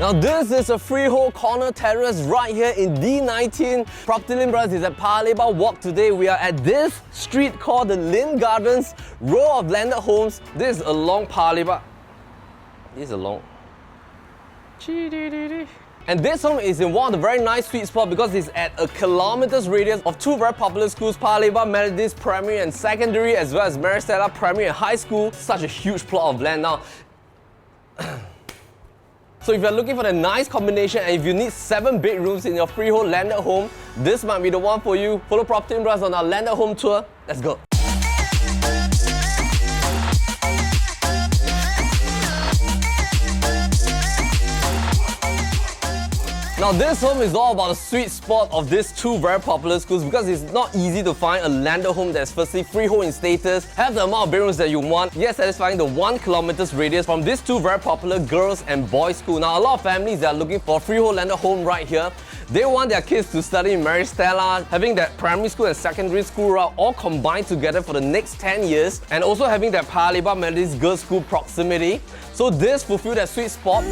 Now this is a freehold corner terrace right here in D19. Propertylimbrothers is at Paya Lebar Walk today. We are at this street called the Llyn Gardens, row of landed homes. This is along Paya Lebar. This is along. And this home is in one of the very nice sweet spots because it's at a kilometer's radius of two very popular schools, Paya Lebar Methodist Primary and Secondary, as well as Maristella Primary and High School. Such a huge plot of land now. So if you're looking for a nice combination and if you need 7 bedrooms in your freehold landed home, this might be the one for you. Follow Propertylimbrothers on our landed home tour. Let's go. Now this home is all about the sweet spot of these two very popular schools because it's not easy to find a landed home that's firstly freehold in status, have the amount of bedrooms that you want, yet satisfying the 1 kilometer's radius from these two very popular girls and boys school. Now a lot of families that are looking for a freehold landed home right here, they want their kids to study in Maristella, having that primary school and secondary school route all combined together for the next 10 years, and also having that Paya Lebar Methodist Girls' School proximity. So this fulfills that sweet spot.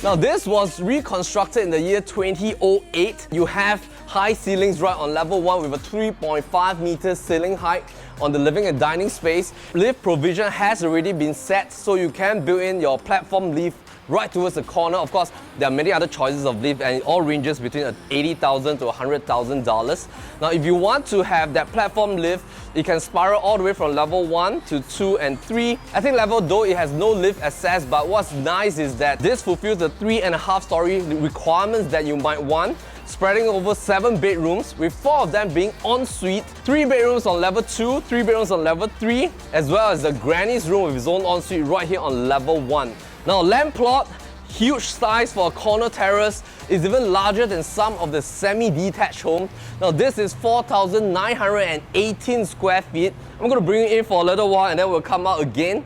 Now this was reconstructed in the year 2008. You have high ceilings right on level 1 with a 3.5 meter ceiling height on the living and dining space. Lift provision has already been set, so you can build in your platform lift right towards the corner. Of course, there are many other choices of lift and it all ranges between $80,000 to $100,000. Now, if you want to have that platform lift, it can spiral all the way from level 1 to 2 and 3. I think level though it has no lift access, but what's nice is that this fulfills the 3.5-story requirements that you might want, spreading over 7 bedrooms, with 4 of them being ensuite, 3 bedrooms on level 2, 3 bedrooms on level 3, as well as the granny's room with its own ensuite right here on level 1. Now land plot, huge size for a corner terrace, is even larger than some of the semi-detached homes. Now this is 4,918 square feet. I'm going to bring it in for a little while and then we'll come out again.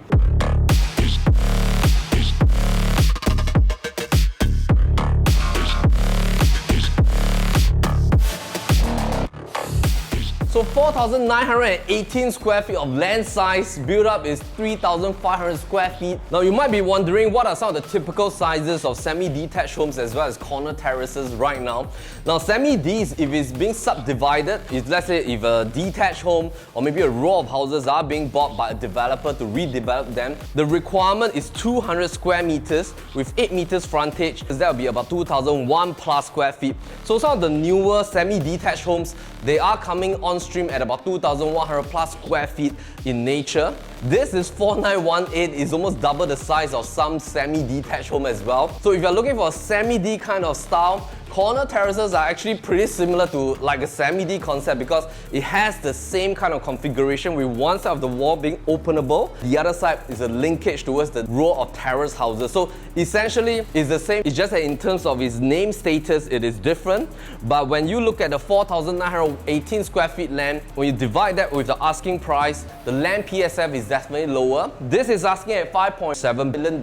So 4,918 square feet of land size, build up is 3,500 square feet. Now you might be wondering what are some of the typical sizes of semi-detached homes as well as corner terraces right now. Now semi-Ds, if it's being subdivided, let's say if a detached home or maybe a row of houses are being bought by a developer to redevelop them, the requirement is 200 square meters with 8 meters frontage. That will be about 2,001 plus square feet. So some of the newer semi-detached homes, they are coming on stream at about 2,100 plus square feet in nature. This is 4,918, is almost double the size of some semi-detached home as well. So if you're looking for a semi-D kind of style, corner terraces are actually pretty similar to like a semi-D concept because it has the same kind of configuration with one side of the wall being openable. The other side is a linkage towards the row of terrace houses. So essentially it's the same, it's just that in terms of its name status it is different. But when you look at the 4,918 square feet land, when you divide that with the asking price, the land PSF is definitely lower. This is asking at $5.7 billion.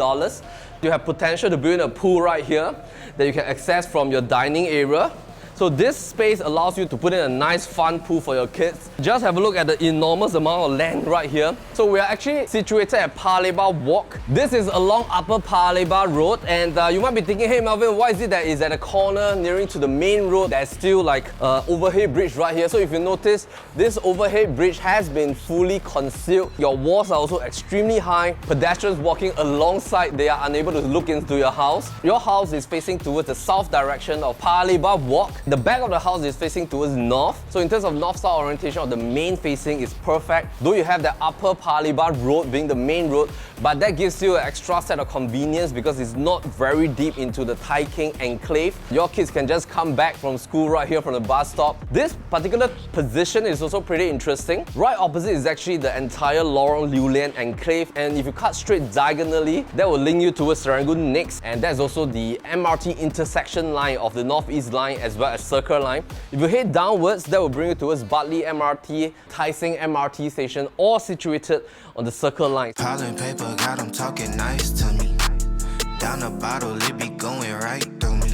You have potential to build in a pool right here that you can access from your dining area. So this space allows you to put in a nice fun pool for your kids. Just have a look at the enormous amount of land right here. So we are actually situated at Paya Lebar Walk. This is along Upper Paya Lebar Road, and you might be thinking, hey Melvin, why is it that it's at a corner nearing to the main road? There's still like an overhead bridge right here. So if you notice, this overhead bridge has been fully concealed. Your walls are also extremely high. Pedestrians walking alongside, they are unable to look into your house. Your house is facing towards the south direction of Paya Lebar Walk. The back of the house is facing towards north. So in terms of north-south orientation of the main facing is perfect. Though you have the Upper Paya Lebar Road being the main road, but that gives you an extra set of convenience because it's not very deep into the Tai King enclave. Your kids can just come back from school right here from the bus stop. This particular position is also pretty interesting. Right opposite is actually the entire Lorong Llyn enclave, and if you cut straight diagonally, that will link you towards Serangoon next, and that's also the MRT intersection line of the Northeast line as well as Circle line. If you head downwards, that will bring you towards Bartley MRT, Tai Seng MRT station, all situated on the Circle line. Piling paper, got them talking nice to me. Down the bottle, it be going right through me.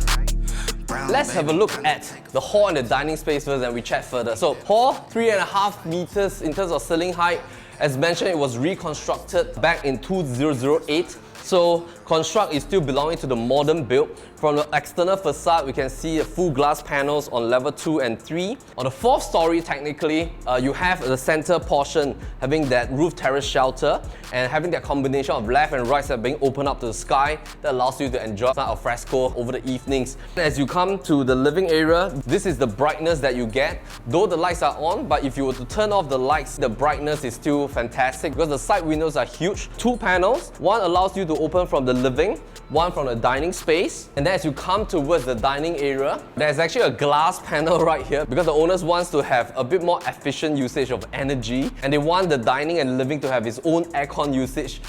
Let's have a look at the hall and the dining space first and we chat further. So hall, 3.5 meters in terms of ceiling height. As mentioned, it was reconstructed back in 2008. So construct is still belonging to the modern build. From the external facade, we can see the full glass panels on level 2 and 3. On the 4th story, technically, you have the center portion having that roof terrace shelter and having that combination of left and right side being opened up to the sky that allows you to enjoy some al fresco over the evenings. As you come to the living area, this is the brightness that you get. Though the lights are on, but if you were to turn off the lights, the brightness is still fantastic because the side windows are huge. 2 panels. One allows you to open from the living, one from the dining space. And then as you come towards the dining area, there's actually a glass panel right here because the owners wants to have a bit more efficient usage of energy and they want the dining and living to have its own aircon usage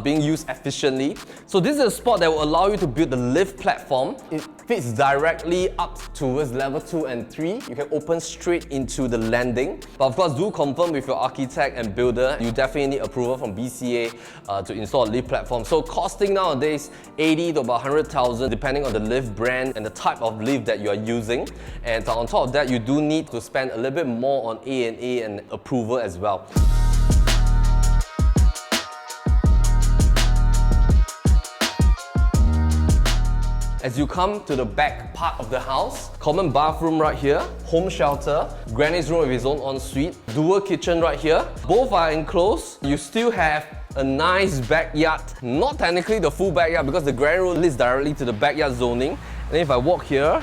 being used efficiently. So this is a spot that will allow you to build the lift platform. It fits directly up towards level 2 and 3. You can open straight into the landing. But of course, do confirm with your architect and builder. You definitely need approval from BCA to install a lift platform. So costing nowadays 80 to about 100,000 depending on the lift brand and the type of lift that you are using. And on top of that, you do need to spend a little bit more on A&E and approval as well. As you come to the back part of the house, common bathroom right here, home shelter, granny's room with his own ensuite, dual kitchen right here. Both are enclosed. You still have a nice backyard. Not technically the full backyard because the granny room leads directly to the backyard zoning. And if I walk here,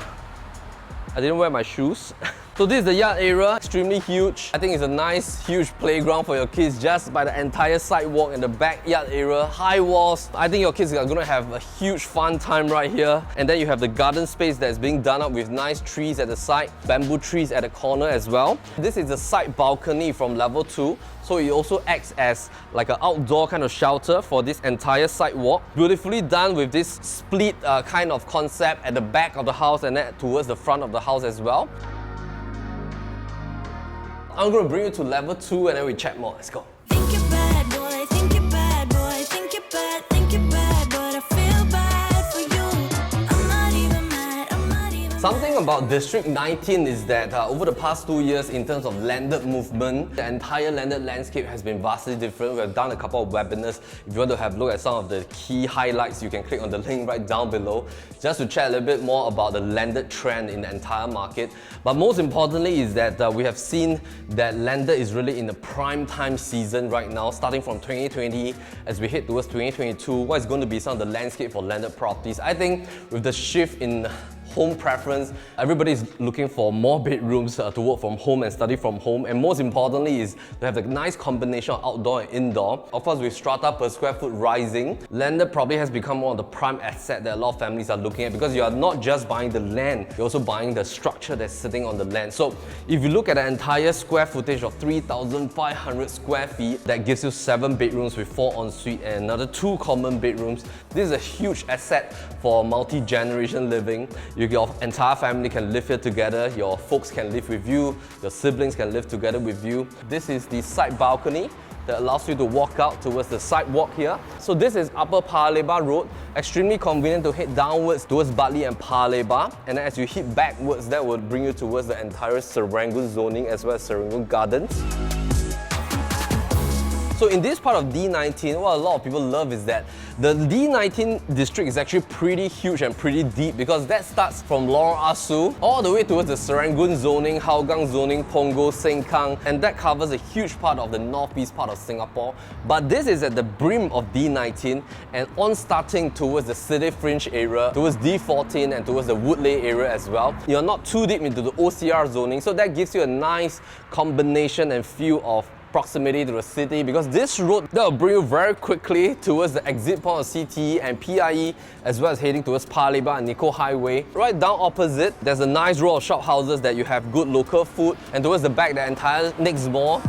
I didn't wear my shoes. So this is the yard area, extremely huge. I think it's a nice, huge playground for your kids just by the entire sidewalk and the backyard area. High walls. I think your kids are going to have a huge fun time right here. And then you have the garden space that's being done up with nice trees at the side, bamboo trees at the corner as well. This is the side balcony from level 2. So it also acts as like an outdoor kind of shelter for this entire sidewalk. Beautifully done with this split kind of concept at the back of the house and then towards the front of the house as well. I'm going to bring you to level 2 and then we chat more. Let's go. Think you're bad, boy. Think you're bad, boy. Think you're bad, but I feel bad for you. I'm not even mad, I'm not even Something about District 19 is that over the past 2 years, in terms of landed movement, the entire landed landscape has been vastly different. We've done a couple of webinars. If you want to have a look at some of the key highlights, you can click on the link right down below just to chat a little bit more about the landed trend in the entire market. But most importantly is that we have seen that landed is really in the prime time season right now, starting from 2020 as we head towards 2022. What is going to be some of the landscape for landed properties? I think with the shift in home preference, everybody is looking for more bedrooms to work from home and study from home, and most importantly is to have a nice combination of outdoor and indoor. Of course, with strata per square foot rising, landed probably has become one of the prime asset that a lot of families are looking at because you are not just buying the land, you're also buying the structure that's sitting on the land. So if you look at the entire square footage of 3,500 square feet, that gives you 7 bedrooms with 4 ensuite and another 2 common bedrooms. This is a huge asset for multi-generation living. Your entire family can live here together, your folks can live with you, your siblings can live together with you. This is the side balcony that allows you to walk out towards the sidewalk here. So this is Upper Paya Lebar Road, extremely convenient to head downwards towards Bartley and Paya Lebar. And then as you head backwards, that will bring you towards the entire Serangoon zoning as well as Serangoon Gardens. So in this part of D19, what a lot of people love is that the D19 district is actually pretty huge and pretty deep because that starts from Lorong Asu all the way towards the Serangoon zoning, Hougang zoning, Punggol, Sengkang, and that covers a huge part of the northeast part of Singapore. But this is at the brim of D19 and on starting towards the city fringe area, towards D14 and towards the Woodley area as well. You're not too deep into the OCR zoning, so that gives you a nice combination and feel of proximity to the city because this road that will bring you very quickly towards the exit point of CTE and PIE as well as heading towards Paya Lebar and Nicoll Highway. Right down opposite, there's a nice row of shop houses that you have good local food, and towards the back, the entire next mall.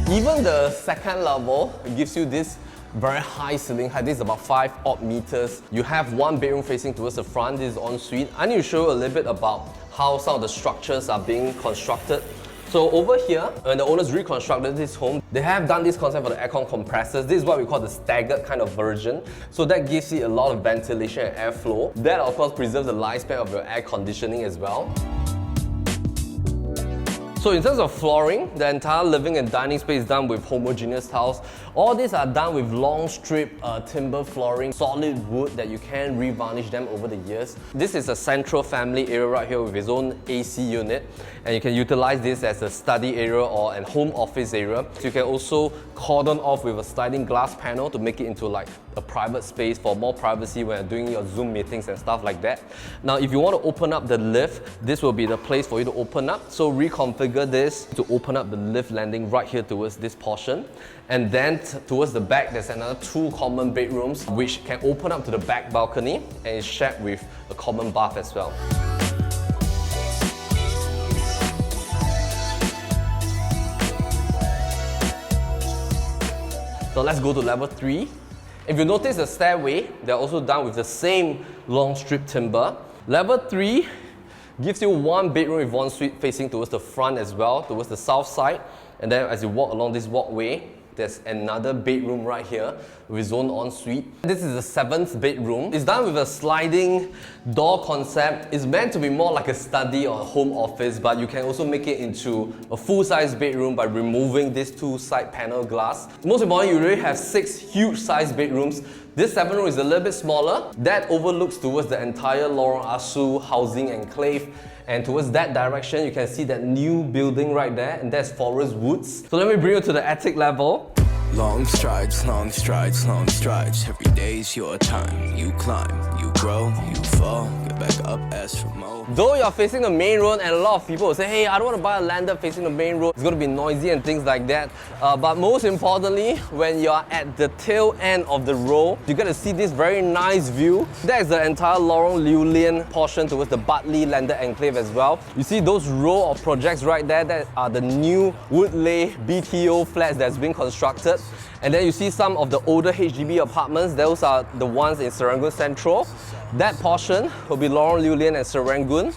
Even the second level gives you this very high ceiling height. This is about 5 odd meters. You have 1 bedroom facing towards the front. This is ensuite. I need to show you a little bit about how some of the structures are being constructed. So over here, when the owners reconstructed this home, they have done this concept for the aircon compressors. This is what we call the staggered kind of version. So that gives you a lot of ventilation and airflow. That of course preserves the lifespan of your air conditioning as well. So in terms of flooring, the entire living and dining space is done with homogeneous tiles. All these are done with long strip timber flooring, solid wood that you can re-varnish them over the years. This is a central family area right here with its own AC unit, and you can utilize this as a study area or an home office area. So you can also cordon off with a sliding glass panel to make it into like a private space for more privacy when you're doing your Zoom meetings and stuff like that. Now if you want to open up the lift, this will be the place for you to open up. So reconfigure this to open up the lift landing right here towards this portion. And then towards the back, there's another 2 common bedrooms which can open up to the back balcony and is shared with a common bath as well. So let's go to level 3. If you notice the stairway, they're also done with the same long strip timber. Level 3 gives you 1 bedroom with 1 suite facing towards the front as well, towards the south side. And then as you walk along this walkway, there's another bedroom right here with its own ensuite. This is the 7th bedroom. It's done with a sliding door concept. It's meant to be more like a study or a home office, but you can also make it into a full-size bedroom by removing this 2 side panel glass. Most importantly, you already have 6 huge-size bedrooms. This 7th room is a little bit smaller. That overlooks towards the entire Lorong Asu housing enclave. And towards that direction, you can see that new building right there, and that's Forest Woods. So let me bring you to the attic level. Long strides, long strides, long strides. Every day's your time. You climb, you grow, you fall, get back up, ask for more. Though you're facing the main road, and a lot of people will say, hey, I don't want to buy a lander facing the main road, it's going to be noisy and things like that. But most importantly, when you're at the tail end of the road, you get to see this very nice view. That is the entire Lorong Llyn portion towards the Bartley Landed Enclave as well. You see those row of projects right there, that are the new wood-lay BTO flats that's being constructed. And then you see some of the older HDB apartments. Those are the ones in Serangoon Central. That portion will be Lorong Llyn and Serangoon.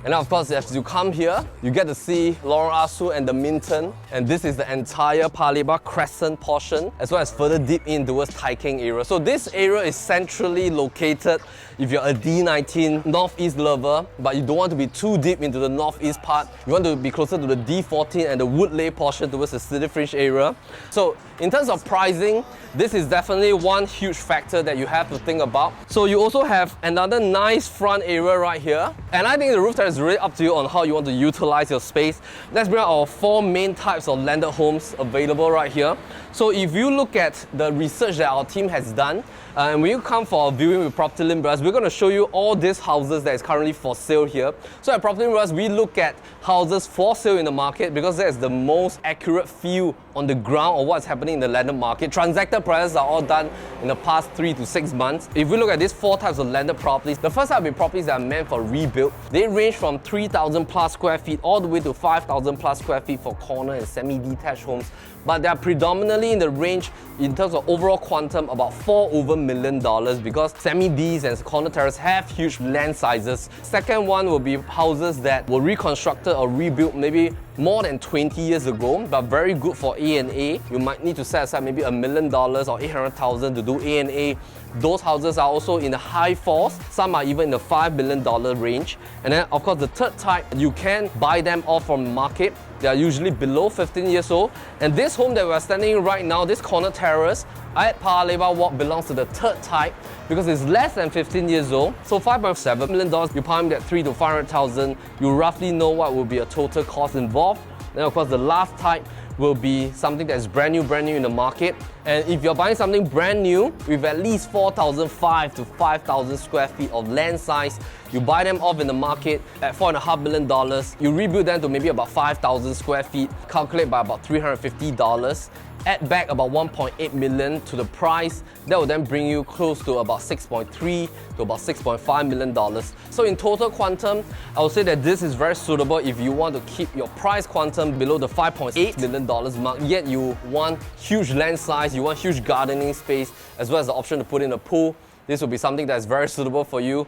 And of course, as you come here, you get to see Lorong Asu and the Minton. And this is the entire Paya Lebar Crescent portion, as well as further deep in towards Tai Keng area. So this area is centrally located if you're a D19 Northeast lover, but you don't want to be too deep into the Northeast part. You want to be closer to the D14 and the Woodley portion towards the City Fringe area. So in terms of pricing, this is definitely one huge factor that you have to think about. So you also have another nice front area right here. And I think the roof terrace is really up to you on how you want to utilize your space. Let's bring out our 4 main types of landed homes available right here. So if you look at the research that our team has done, and when you come for a viewing with Propertylimbrothers, we're going to show you all these houses that is currently for sale here. So at Propertylimbrothers, we look at houses for sale in the market because that is the most accurate feel on the ground of what's happening in the landed market. Transacted prices are all done in the past 3 to 6 months. If we look at these 4 types of landed properties, the first type will be properties that are meant for rebuild. They range from 3,000 plus square feet all the way to 5,000 plus square feet for corner and semi-detached homes. But they are predominantly in the range in terms of overall quantum about $4 million because semi-Ds and corner terrace have huge land sizes. Second one will be houses that were reconstructed or rebuilt maybe more than 20 years ago, but very good for A&A. You might need to set aside maybe $1 million or 800,000 to do A&A. Those houses are also in the high 4s. Some are even in the $5 million range. And then of course the third type, you can buy them off from the market. They are usually below 15 years old. And this home that we're standing in right now, this corner terrace at Paya Lebar Walk, belongs to the third type because it's less than 15 years old. So $5.7 million, you pump that 3 to 500,000, you roughly know what will be a total cost involved. Then of course the last type will be something that is brand new in the market. And if you're buying something brand new with at least 4,500 to 5,000 square feet of land size, you buy them off in the market at $4.5 million, you rebuild them to maybe about 5,000 square feet, calculate by about $350, add back about 1.8 million to the price, that will then bring you close to about 6.3 to about 6.5 million dollars. So in total quantum, I would say that this is very suitable if you want to keep your price quantum below the 5.8 million dollars mark, yet you want huge land size, you want huge gardening space, as well as the option to put in a pool. This will be something that is very suitable for you.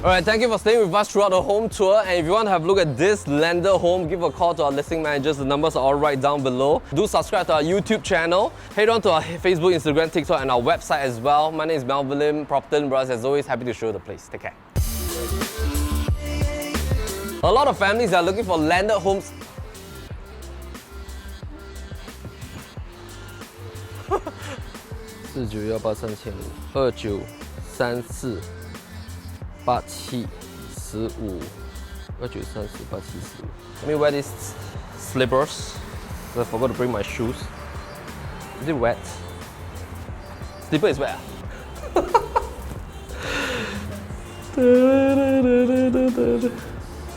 Alright, thank you for staying with us throughout the home tour. And if you want to have a look at this landed home, give a call to our listing managers. The numbers are all right down below. Do subscribe to our YouTube channel. Head on to our Facebook, Instagram, TikTok, and our website as well. My name is Melvin Lim, Propertylimbrothers. As always, happy to show you the place. Take care. A lot of families are looking for landed homes. 491835293437487875 Let me wear these slippers. I forgot to bring my shoes. Is it wet? Slipper is wet. Ah?